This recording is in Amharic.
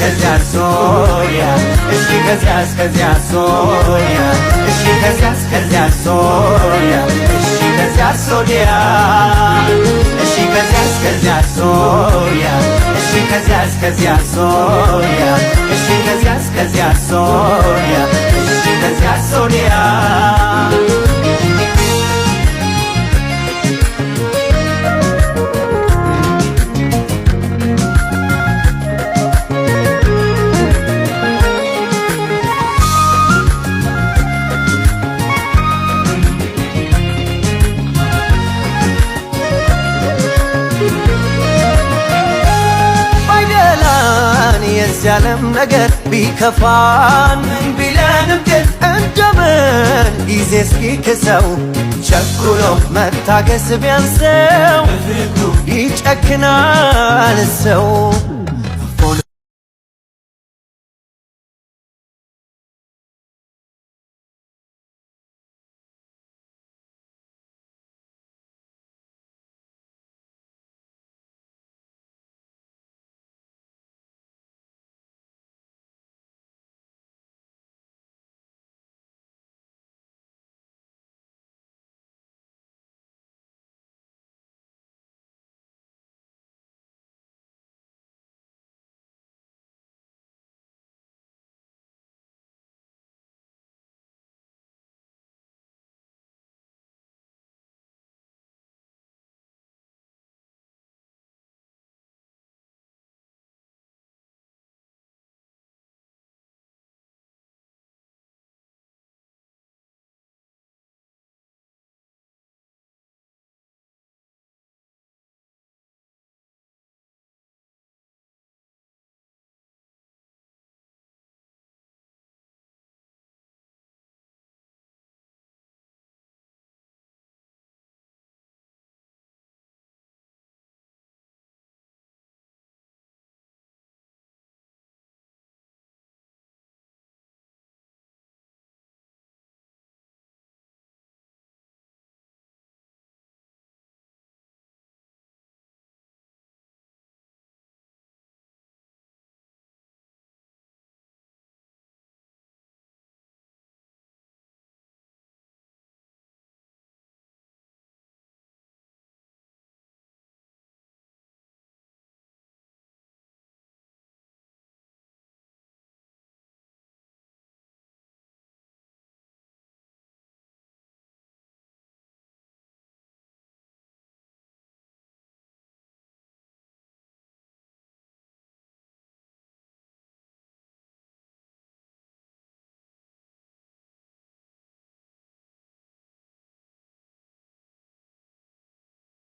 ከዚያ ሶሪያ እሺ ከዚያ ሶሪያ እሺ ከዚያ ሶሪያ እሺ ከዚያ ሶሪያ እሺ ከዚያ ሶሪያ እሺ ከዚያ ሶሪያ እሺ ከዚያ ሶሪያ እሺ ከዚያ ሶሪያ የዚህ ዓለም ነገር ቢከፋን ቢለንም ግን እንደምን ጊዜ እስኪክሰው ቸኩሎ መታገስ ቢያንሰው ይጨክናል ሰው